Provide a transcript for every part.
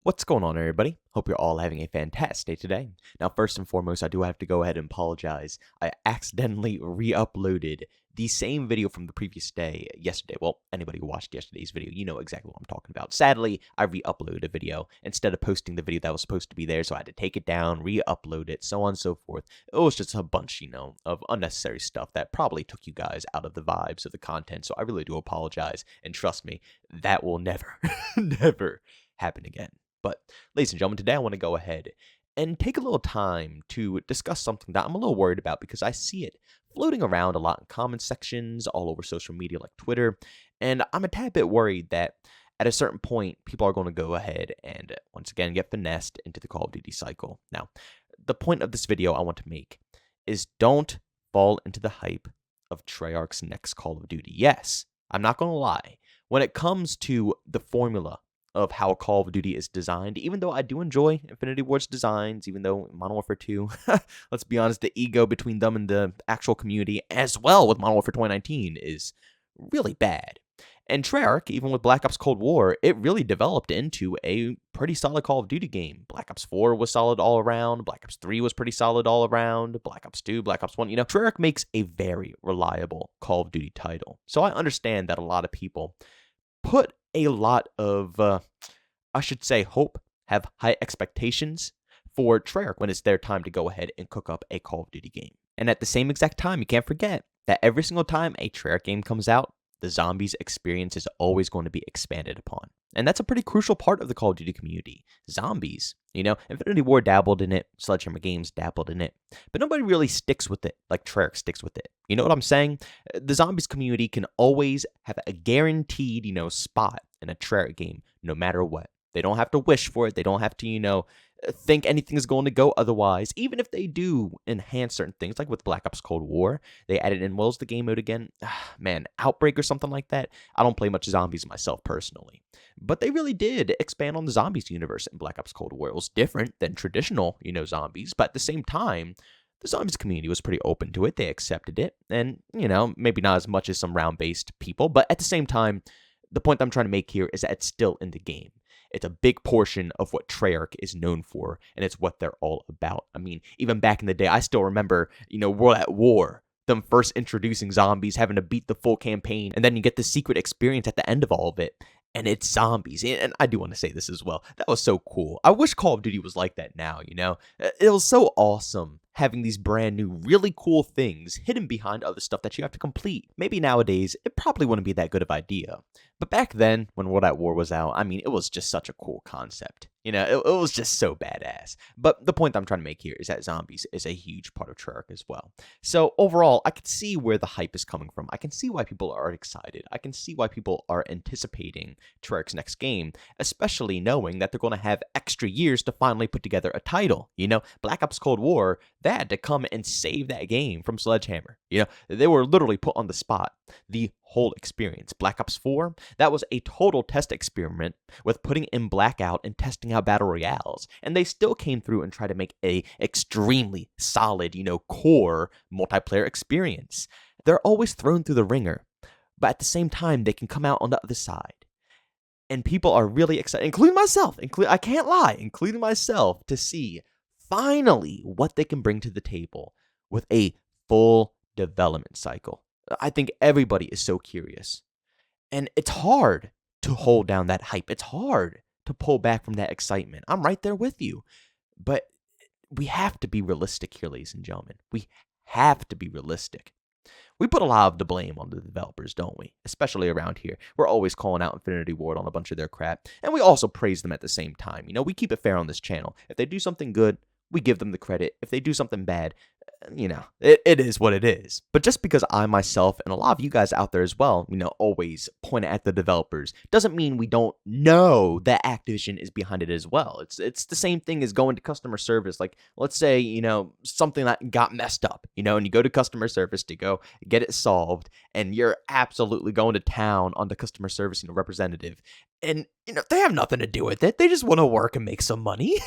What's going on, everybody? Hope you're all having a fantastic day today. Now, first and foremost, I do have to go ahead and apologize. I accidentally re-uploaded the same video from the previous day, yesterday. Well, anybody who watched yesterday's video, you know exactly what I'm talking about. Sadly, I re-uploaded a video instead of posting the video that was supposed to be there, so I had to take it down, re-upload it, so on and so forth. It was just a bunch, of unnecessary stuff that probably took you guys out of the vibes of the content, so I really do apologize, and trust me, that will never, never happen again. But, ladies and gentlemen, today I want to go ahead and take a little time to discuss something that I'm a little worried about because I see it floating around a lot in comment sections all over social media like Twitter, and I'm a tad bit worried that at a certain point, people are going to go ahead and once again get finessed into the Call of Duty cycle. Now, the point of this video I want to make is don't fall into the hype of Treyarch's next Call of Duty. Yes, I'm not going to lie. When it comes to the formula of how a Call of Duty is designed, even though I do enjoy Infinity Ward's designs, even though Modern Warfare 2, let's be honest, the ego between them and the actual community, as well with Modern Warfare 2019, is really bad. And Treyarch, even with Black Ops Cold War, it really developed into a pretty solid Call of Duty game. Black Ops 4 was solid all around, Black Ops 3 was pretty solid all around, Black Ops 2, Black Ops 1, Treyarch makes a very reliable Call of Duty title. So I understand that a lot of people put a lot of, hope, have high expectations for Treyarch when it's their time to go ahead and cook up a Call of Duty game. And at the same exact time, you can't forget that every single time a Treyarch game comes out, the zombies experience is always going to be expanded upon. And that's a pretty crucial part of the Call of Duty community. Zombies, Infinity Ward dabbled in it, Sledgehammer Games dabbled in it, but nobody really sticks with it like Treyarch sticks with it. You know what I'm saying? The zombies community can always have a guaranteed, spot in a Treyarch game, no matter what. They don't have to wish for it. They don't have to, think anything is going to go otherwise. Even if they do enhance certain things, like with Black Ops Cold War, they added in, the game mode again? Man, Outbreak or something like that. I don't play much zombies myself personally. But they really did expand on the zombies universe in Black Ops Cold War. It was different than traditional, zombies. But at the same time, the zombies community was pretty open to it. They accepted it. And, maybe not as much as some round-based people. But at the same time, the point I'm trying to make here is that it's still in the game. It's a big portion of what Treyarch is known for, and it's what they're all about. I mean, even back in the day, I still remember, World at War, them first introducing zombies, having to beat the full campaign, and then you get the secret experience at the end of all of it, and it's zombies. And I do want to say this as well. That was so cool. I wish Call of Duty was like that now, It was so awesome having these brand new, really cool things hidden behind other stuff that you have to complete. Maybe nowadays, it probably wouldn't be that good of an idea. But back then, when World at War was out, it was just such a cool concept. It was just so badass. But the point I'm trying to make here is that zombies is a huge part of Treyarch as well. So overall, I can see where the hype is coming from. I can see why people are excited. I can see why people are anticipating Treyarch's next game, especially knowing that they're going to have extra years to finally put together a title. Black Ops Cold War, they had to come and save that game from Sledgehammer. They were literally put on the spot. The whole experience. Black Ops 4, that was a total test experiment with putting in Blackout and testing out battle royales. And they still came through and tried to make a extremely solid, core multiplayer experience. They're always thrown through the ringer, but at the same time, they can come out on the other side. And people are really excited, including myself, I can't lie, including myself, to see finally what they can bring to the table with a full development cycle. I think everybody is so curious. And it's hard to hold down that hype. It's hard to pull back from that excitement. I'm right there with you. But we have to be realistic here, ladies and gentlemen. We have to be realistic. We put a lot of the blame on the developers, don't we? Especially around here. We're always calling out Infinity Ward on a bunch of their crap. And we also praise them at the same time. We keep it fair on this channel. If they do something good, we give them the credit. If they do something bad, it is what it is. But just because I myself and a lot of you guys out there as well, always point at the developers, doesn't mean we don't know that Activision is behind it as well. It's the same thing as going to customer service. Like, let's say, something that got messed up, and you go to customer service to go get it solved, and you're absolutely going to town on the customer service, representative. And, they have nothing to do with it. They just want to work and make some money.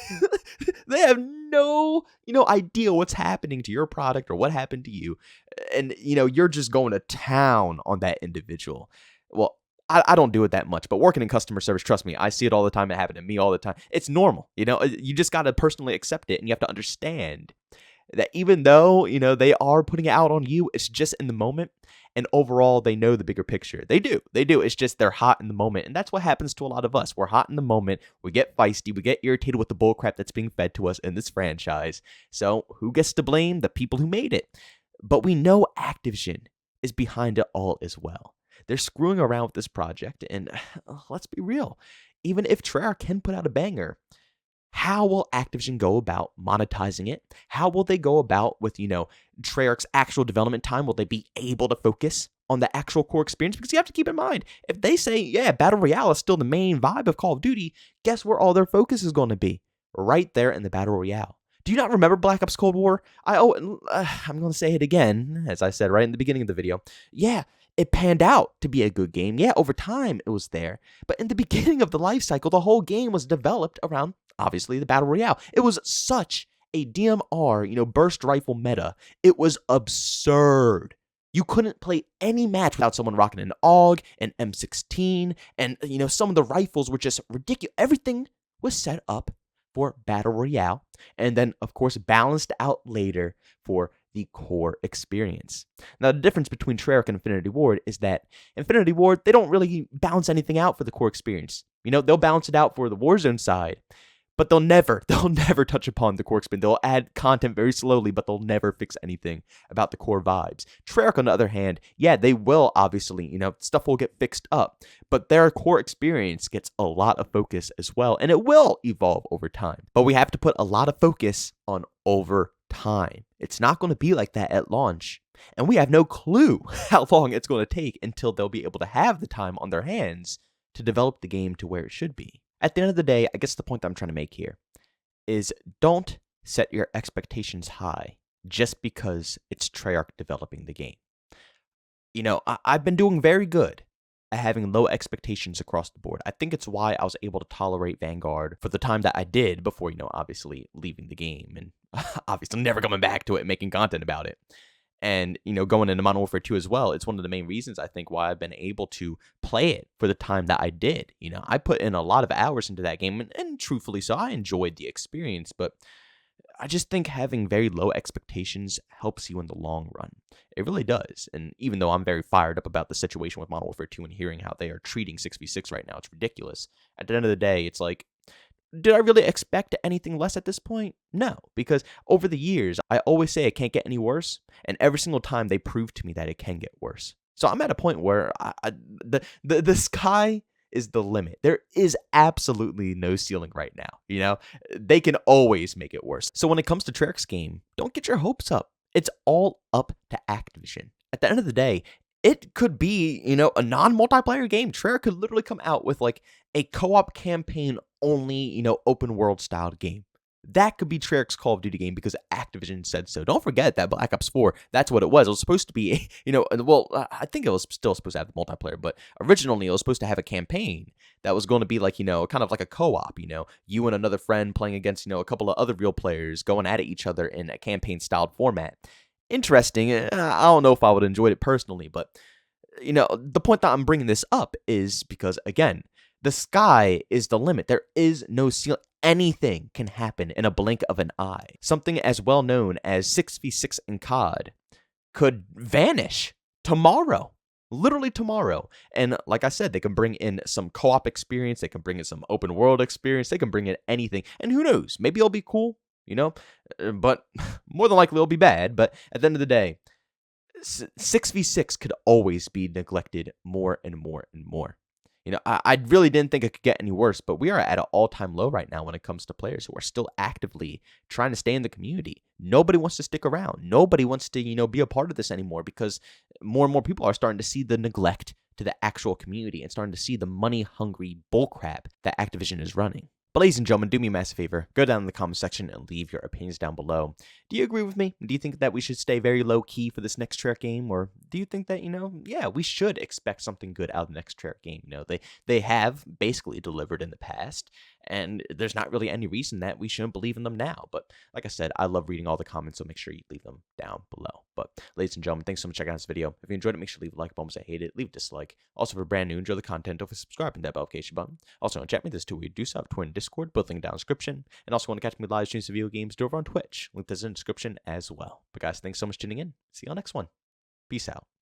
They have no, idea what's happening to your product or what happened to you. And, you're just going to town on that individual. Well, I don't do it that much, but working in customer service, trust me, I see it all the time. It happened to me all the time. It's normal. You just got to personally accept it, and you have to understand that even though, they are putting it out on you, it's just in the moment. And overall, they know the bigger picture. They do. They do. It's just they're hot in the moment. And that's what happens to a lot of us. We're hot in the moment. We get feisty. We get irritated with the bullcrap that's being fed to us in this franchise. So who gets to blame? The people who made it. But we know Activision is behind it all as well. They're screwing around with this project. And let's be real. Even if Treyarch can put out a banger, how will Activision go about monetizing it? How will they go about with, Treyarch's actual development time? Will they be able to focus on the actual core experience? Because you have to keep in mind, if they say, yeah, Battle Royale is still the main vibe of Call of Duty, guess where all their focus is going to be? Right there in the Battle Royale. Do you not remember Black Ops Cold War? I'm going to say it again, as I said right in the beginning of the video. Yeah, it panned out to be a good game. Yeah, over time it was there. But in the beginning of the life cycle, the whole game was developed around, obviously, the Battle Royale. It was such a DMR, burst rifle meta. It was absurd. You couldn't play any match without someone rocking an AUG, an M16, and, some of the rifles were just ridiculous. Everything was set up for Battle Royale, and then, of course, balanced out later for the core experience. Now, the difference between Treyarch and Infinity Ward is that Infinity Ward, they don't really balance anything out for the core experience. They'll balance it out for the Warzone side, but they'll never touch upon the core experience. They'll add content very slowly, but they'll never fix anything about the core vibes. Treyarch, on the other hand, yeah, they will obviously, stuff will get fixed up, but their core experience gets a lot of focus as well, and it will evolve over time. But we have to put a lot of focus on over time. It's not going to be like that at launch, and we have no clue how long it's going to take until they'll be able to have the time on their hands to develop the game to where it should be. At the end of the day, I guess the point that I'm trying to make here is don't set your expectations high just because it's Treyarch developing the game. I've been doing very good at having low expectations across the board. I think it's why I was able to tolerate Vanguard for the time that I did before, obviously leaving the game and obviously never coming back to it and making content about it. And, going into Modern Warfare 2 as well, it's one of the main reasons I think why I've been able to play it for the time that I did. I put in a lot of hours into that game, and truthfully so, I enjoyed the experience, but I just think having very low expectations helps you in the long run. It really does. And even though I'm very fired up about the situation with Modern Warfare 2 and hearing how they are treating 6v6 right now, it's ridiculous. At the end of the day, it's like, did I really expect anything less at this point? No, because over the years, I always say it can't get any worse, and every single time they prove to me that it can get worse. So I'm at a point where the sky is the limit. There is absolutely no ceiling right now. They can always make it worse. So when it comes to Treyarch's game, don't get your hopes up. It's all up to Activision. At the end of the day, it could be, a non-multiplayer game. Treyarch could literally come out with like a co-op campaign only, open world styled game. That could be Treyarch's Call of Duty game because Activision said so. Don't forget that Black Ops 4, that's what it was. It was supposed to be, I think it was still supposed to have the multiplayer, but originally it was supposed to have a campaign that was going to be like, kind of like a co-op, you and another friend playing against, a couple of other real players going at each other in a campaign-styled format. Interesting. I don't know if I would enjoy it personally, but, the point that I'm bringing this up is because, again, the sky is the limit. There is no ceiling. Anything can happen in a blink of an eye. Something as well known as 6v6 in COD could vanish tomorrow. Literally tomorrow. And like I said, they can bring in some co-op experience. They can bring in some open world experience. They can bring in anything. And who knows? Maybe it'll be cool, but more than likely it'll be bad. But at the end of the day, 6v6 could always be neglected more and more and more. I really didn't think it could get any worse, but we are at an all-time low right now when it comes to players who are still actively trying to stay in the community. Nobody wants to stick around. Nobody wants to, be a part of this anymore because more and more people are starting to see the neglect to the actual community and starting to see the money-hungry bullcrap that Activision is running. But ladies and gentlemen, do me a massive favor. Go down in the comment section and leave your opinions down below. Do you agree with me? Do you think that we should stay very low-key for this next Treyarch game? Or do you think that, yeah, we should expect something good out of the next Treyarch game? They have basically delivered in the past. And there's not really any reason that we shouldn't believe in them now. But like I said, I love reading all the comments, so make sure you leave them down below. But ladies and gentlemen, thanks so much for checking out this video. If you enjoyed it, make sure to leave a like. If I hate it, leave a dislike. Also, if you're brand new, enjoy the content, don't forget to subscribe and that notification button. Also, on chat me, there's two ways to do so. I have Twitter and Discord, both linked down in the description. And also want to catch me live streams of video games, do over on Twitch. Link is in the description as well. But guys, thanks so much for tuning in. See you on the next one. Peace out.